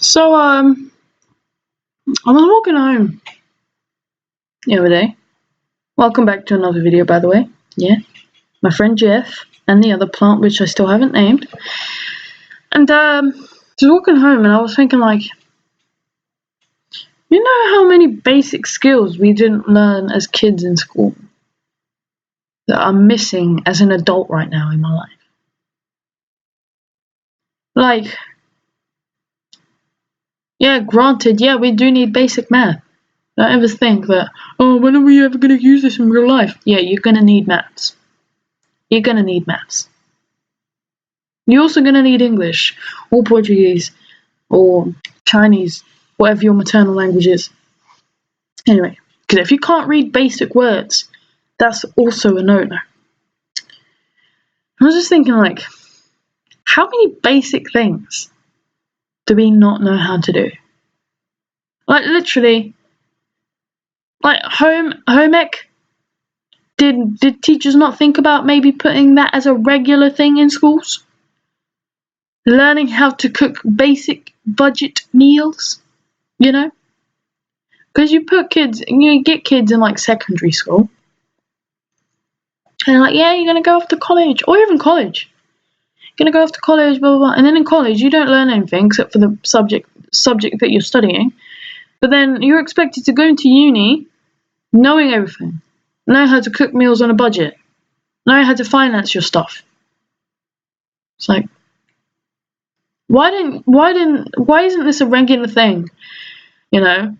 So, I was walking home the other day. Welcome back to another video, by the way. Yeah, my friend Jeff and the other plant, which I still haven't named. And, I was walking home and I was thinking, like, you know how many basic skills we didn't learn as kids in school that I'm missing as an adult right now in my life? Like, yeah, granted, yeah, we do need basic math. Don't ever think that, oh, when are we ever going to use this in real life? Yeah, you're going to need maths. You're going to need maths. You're also going to need English or Portuguese or Chinese, whatever your maternal language is. Anyway, because if you can't read basic words, that's also a no-no. I was just thinking, like, how many basic things do we not know how to do? Like, literally, like home ec. Did teachers not think about maybe putting that as a regular thing in schools? Learning how to cook basic budget meals, you know? Because you get kids in like secondary school, and they're like, yeah, you're gonna go off to college, or even college. You're gonna go off to college, blah blah blah. And then in college, you don't learn anything except for the subject that you're studying. But then you're expected to go into uni knowing everything, know how to cook meals on a budget, know how to finance your stuff. It's like, why isn't this a regular thing? You know,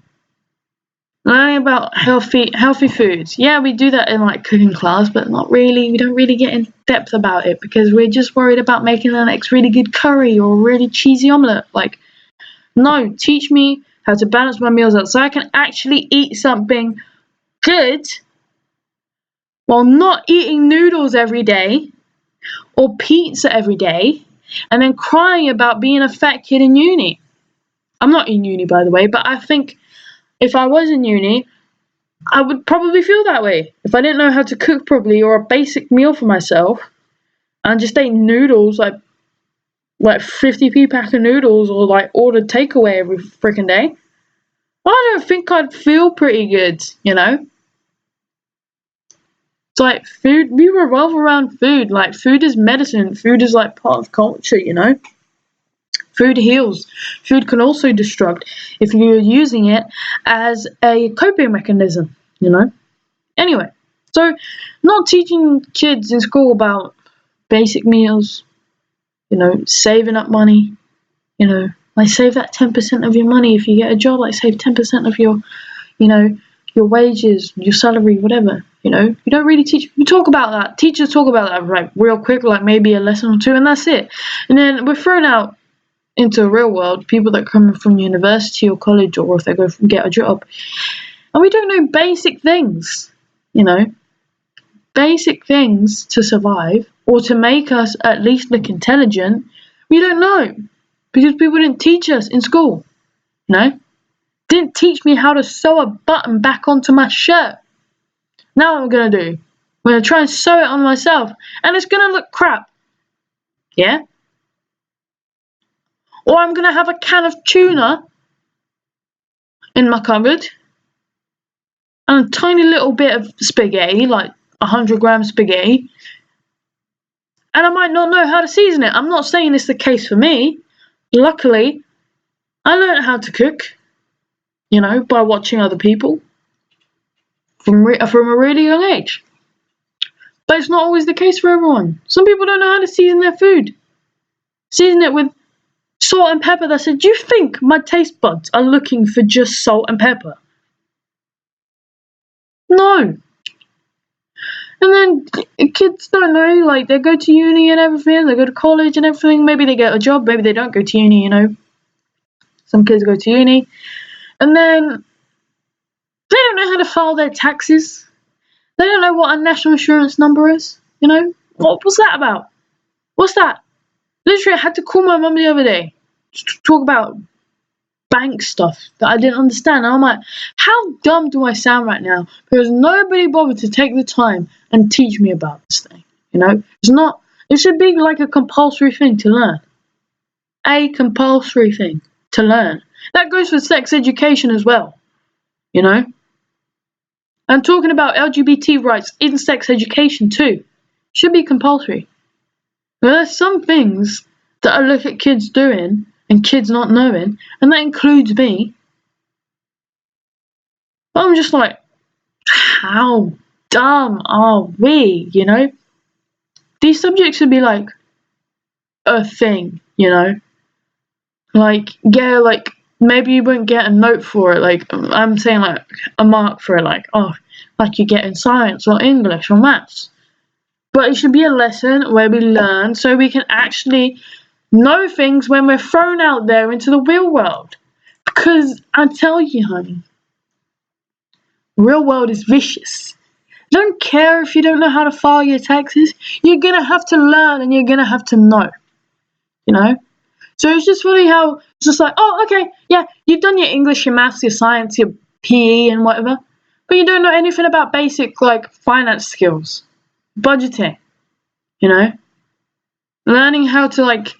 learning about healthy foods. Yeah, we do that in like cooking class, but not really. We don't really get in depth about it because we're just worried about making the next really good curry or really cheesy omelette. Like, no, teach me how to balance my meals out so I can actually eat something good while not eating noodles every day or pizza every day and then crying about being a fat kid in uni. I'm not in uni, by the way, but I think if I was in uni, I would probably feel that way. If I didn't know how to cook properly or a basic meal for myself and just ate noodles, like 50p pack of noodles, or like ordered takeaway every freaking day, I don't think I'd feel pretty good, you know? It's like food, we revolve around food. Like, food is medicine, food is like part of culture, you know? Food heals. Food can also destruct if you're using it as a coping mechanism, you know? Anyway, so not teaching kids in school about basic meals, you know, saving up money, you know, like save that 10% of your money if you get a job, like save 10% of your, you know, your wages, your salary, whatever, you know. You don't really we talk about that. Teachers talk about that, like, real quick, like maybe a lesson or two, and that's it. And then we're thrown out into the real world, people that come from university or college, or if they go get a job, and we don't know basic things, you know, basic things to survive or to make us at least look intelligent. We don't know because people didn't teach us in school, you know, didn't teach me how to sew a button back onto my shirt. Now what I'm gonna do, I'm gonna try and sew it on myself, and it's gonna look crap, yeah. Or I'm gonna have a can of tuna in my cupboard and a tiny little bit of spaghetti, like 100-gram spaghetti, and I might not know how to season it. I'm not saying it's the case for me. Luckily, I learned how to cook, you know, by watching other people from a really young age. But it's not always the case for everyone. Some people don't know how to season their food. Season it with salt and pepper. That's it. Do you think my taste buds are looking for just salt and pepper? No. And then kids don't know, like, they go to uni and everything, they go to college and everything, maybe they get a job, maybe they don't go to uni, you know. Some kids go to uni, and then they don't know how to file their taxes. They don't know what a national insurance number is, you know. What's that about? What's that? Literally, I had to call my mum the other day to talk about bank stuff that I didn't understand. And I'm like, how dumb do I sound right now? Because nobody bothered to take the time and teach me about this thing. You know, it should be like a compulsory thing to learn. A compulsory thing. to learn. That goes for sex education as well, you know? And talking about LGBT rights in sex education too. Should be compulsory. There's some things that I look at kids doing and kids not knowing, and that includes me. I'm just like, how dumb are we, you know? These subjects should be like a thing, you know? Like, yeah, like maybe you wouldn't get a note for it, like I'm saying like a mark for it, like, oh, like you get in science or English or maths. But it should be a lesson where we learn so we can actually know things when we're thrown out there into the real world. Because I tell you, honey, real world is vicious. Don't care if you don't know how to file your taxes. You're gonna have to learn and you're gonna have to know. You know? So it's just funny how it's just like, oh, okay, yeah, you've done your English, your maths, your science, your PE and whatever, but you don't know anything about basic like finance skills, budgeting, you know? Learning how to like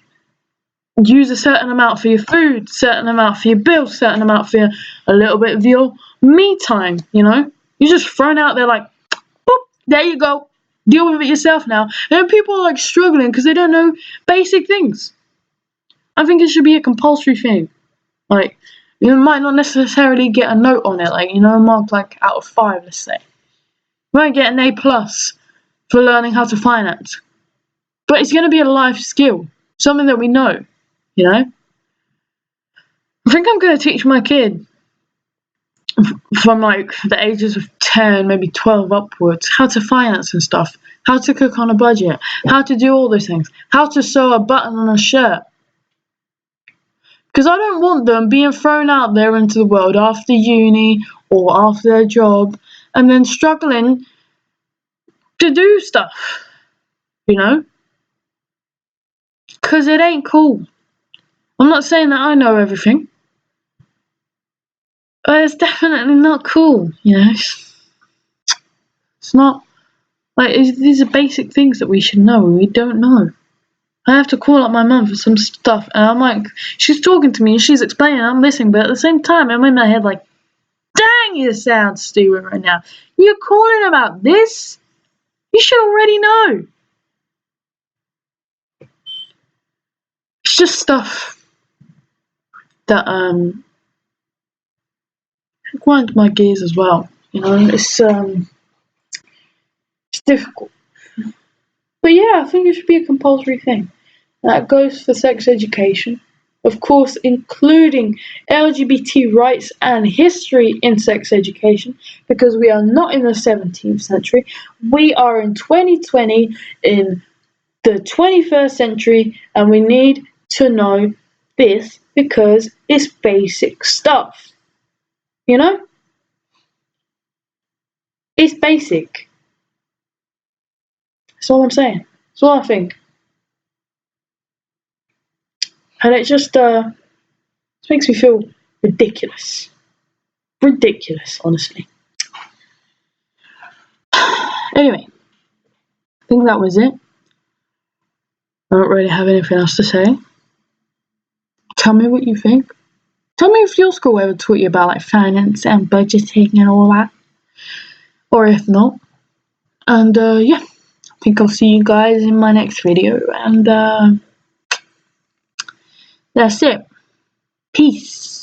use a certain amount for your food, certain amount for your bills, certain amount for a little bit of your me time, you know? You're just thrown out there like, boop, there you go. Deal with it yourself now. And people are like struggling because they don't know basic things. I think it should be a compulsory thing. Like, you might not necessarily get a note on it, like, you know, marked like out of 5, let's say. You might get an A plus for learning how to finance. But it's going to be a life skill, something that we know, you know? I think I'm going to teach my kid from like the ages of 10, maybe 12 upwards, how to finance and stuff, how to cook on a budget, how to do all those things, how to sew a button on a shirt. Because I don't want them being thrown out there into the world after uni or after their job and then struggling to do stuff, you know? Because it ain't cool. I'm not saying that I know everything, but it's definitely not cool, you know? It's not, like, these are basic things that we should know and we don't know. I have to call up my mum for some stuff and I'm like, she's talking to me and she's explaining, I'm listening, but at the same time, I'm in my head like, dang, you sound stupid right now. You're calling about this? You should already know. It's just stuff that grinds my gears as well. You know, it's difficult. But yeah, I think it should be a compulsory thing. That goes for sex education. Of course, including LGBT rights and history in sex education, because we are not in the 17th century. We are in 2020, in the 21st century, and we need to know this because it's basic stuff. You know? It's basic. That's all I'm saying. That's all I think. And it just makes me feel ridiculous. Ridiculous, honestly. Anyway, I think that was it. I don't really have anything else to say. Tell me what you think. Tell me if your school ever taught you about like finance and budgeting and all that. Or if not. And yeah, I think I'll see you guys in my next video. And that's it. Peace.